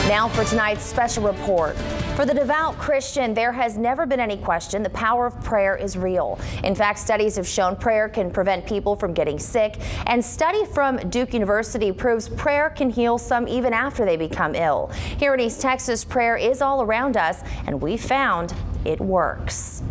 Now for tonight's special report. For the devout Christian, there has never been any question the power of prayer is real. In fact, studies have shown prayer can prevent people from getting sick, and study from Duke University proves prayer can heal some even after they become ill. Here in East Texas, prayer is all around us, and we found it works.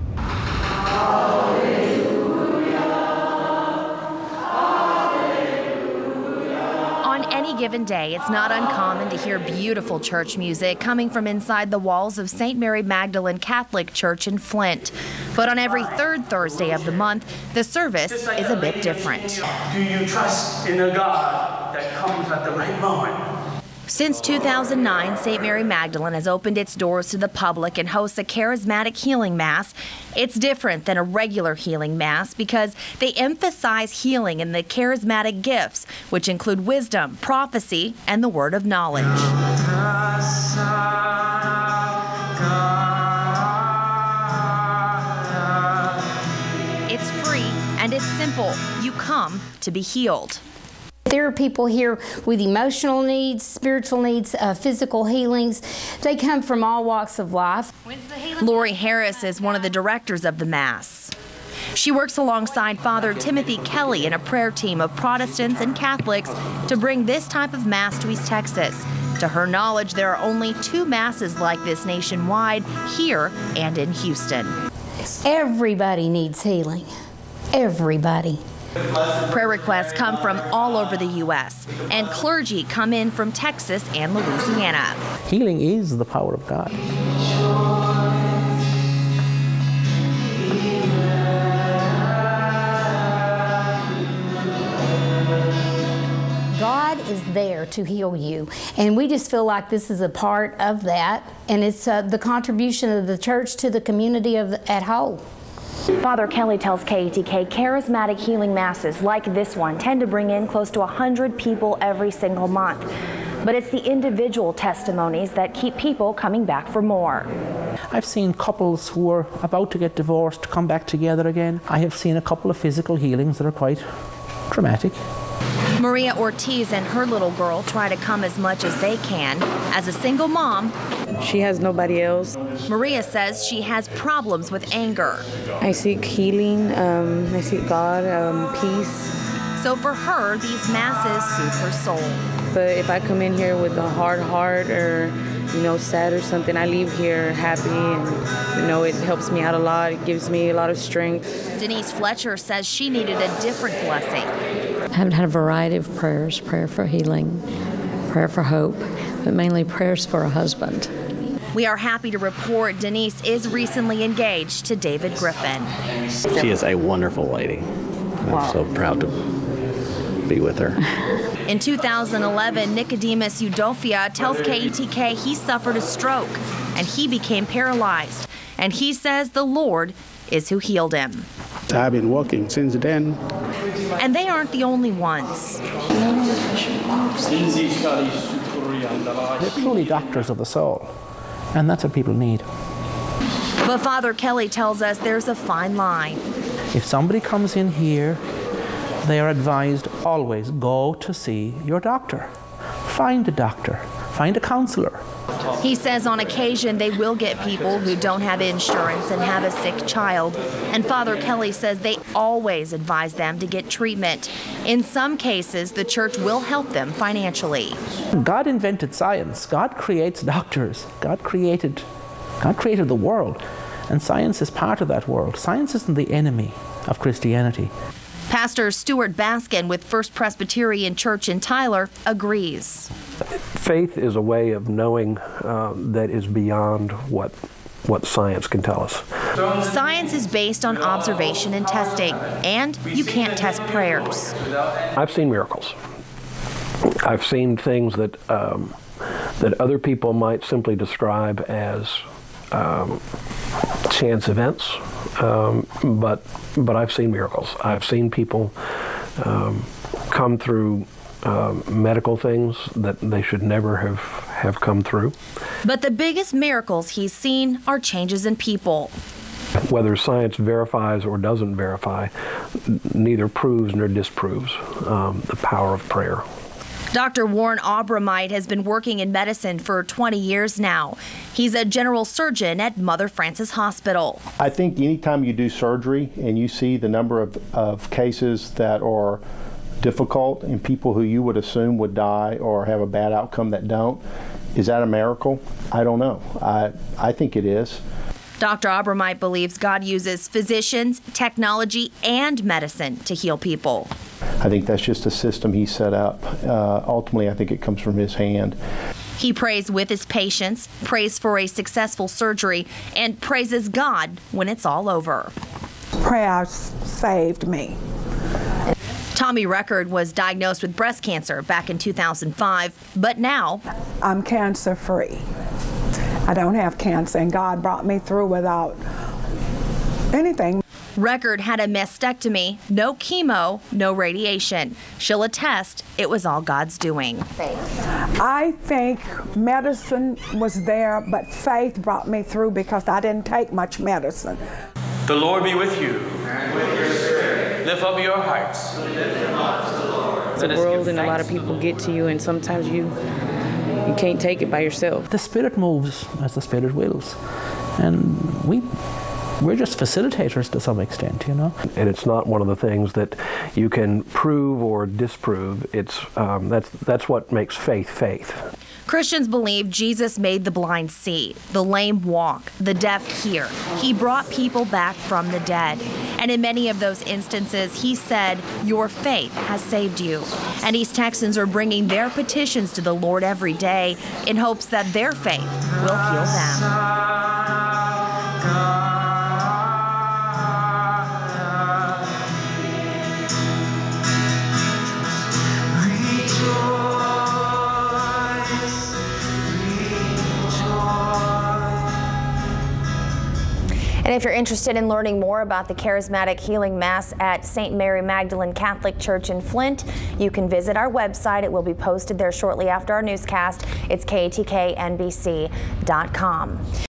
On any given day, it's not uncommon to hear beautiful church music coming from inside the walls of St. Mary Magdalene Catholic Church in Flint. But on every third Thursday of the month, the service is a bit different. Do you trust in a God that comes at the right moment? Since 2009, St. Mary Magdalene has opened its doors to the public and hosts a charismatic healing mass. It's different than a regular healing mass because they emphasize healing in the charismatic gifts, which include wisdom, prophecy, and the word of knowledge. It's free and it's simple. You come to be healed. There are people here with emotional needs, spiritual needs, physical healings. They come from all walks of life. Lori Harris is one of the directors of the Mass. She works alongside Father Timothy Kelly in a prayer team of Protestants and Catholics to bring this type of Mass to East Texas. To her knowledge, there are only 2 Masses like this nationwide, here and in Houston. Everybody needs healing. Everybody. Prayer requests come from all over the U.S., and clergy come in from Texas and Louisiana. Healing is the power of God. God is there to heal you, and we just feel like this is a part of that, and it's the contribution of the church to the community at whole. Father Kelly tells KETK charismatic healing masses like this one tend to bring in close to 100 people every single month. But it's the individual testimonies that keep people coming back for more. I've seen couples who are about to get divorced come back together again. I have seen a couple of physical healings that are quite dramatic. Maria Ortiz and her little girl try to come as much as they can. As a single mom, she has nobody else. Maria says she has problems with anger. I seek healing, I seek God, peace. So for her, these masses soothe her soul. But if I come in here with a hard heart or, sad or something, I leave here happy and, it helps me out a lot. It gives me a lot of strength. Denise Fletcher says she needed a different blessing. I haven't had a variety of prayers, prayer for healing, prayer for hope, but mainly prayers for a husband. We are happy to report Denise is recently engaged to David Griffin. She is a wonderful lady. Wow. I'm so proud to be with her. In 2011, Nicodemus Udofia tells KETK he suffered a stroke and he became paralyzed. And he says the Lord is who healed him. I've been walking since then. And they aren't the only ones. They're truly doctors of the soul, and that's what people need. But Father Kelly tells us there's a fine line. If somebody comes in here, they are advised always go to see your doctor. Find a doctor, find a counselor. He says on occasion they will get people who don't have insurance and have a sick child. And Father Kelly says they always advise them to get treatment. In some cases, the church will help them financially. God invented science. God creates doctors. God created the world. And science is part of that world. Science isn't the enemy of Christianity. Pastor Stuart Baskin with First Presbyterian Church in Tyler agrees. Faith is a way of knowing that is beyond what science can tell us. Science is based on observation and testing, and you can't test prayers. I've seen miracles. I've seen things that other people might simply describe as chance events, but I've seen miracles. I've seen people come through medical things that they should never have come through. But the biggest miracles he's seen are changes in people. Whether science verifies or doesn't verify, neither proves nor disproves the power of prayer. Dr. Warren Abrameit has been working in medicine for 20 years now. He's a general surgeon at Mother Frances Hospital. I think anytime you do surgery and you see the number of cases that are difficult and people who you would assume would die or have a bad outcome that don't, is that a miracle? I don't know. I think it is. Dr. Abrameit believes God uses physicians, technology, and medicine to heal people. I think that's just a system he set up. Ultimately, I think it comes from his hand. He prays with his patients, prays for a successful surgery, and praises God when it's all over. Prayer saved me. Tommy Record was diagnosed with breast cancer back in 2005, but now I'm cancer-free. I don't have cancer, and God brought me through without anything. Record had a mastectomy, no chemo, no radiation. She'll attest it was all God's doing. I think medicine was there, but faith brought me through because I didn't take much medicine. The Lord be with you. And with your spirit. Lift up your hearts. The world and a lot of people get to you, and sometimes you can't take it by yourself. The Spirit moves as the Spirit wills, and we're just facilitators to some extent, you know. And it's not one of the things that you can prove or disprove. It's that's what makes faith faith. Christians believe Jesus made the blind see, the lame walk, the deaf hear. He brought people back from the dead. And in many of those instances, he said, "Your faith has saved you." And East Texans are bringing their petitions to the Lord every day in hopes that their faith will heal them. And if you're interested in learning more about the Charismatic Healing Mass at St. Mary Magdalene Catholic Church in Flint, you can visit our website. It will be posted there shortly after our newscast. It's KETK-NBC.com.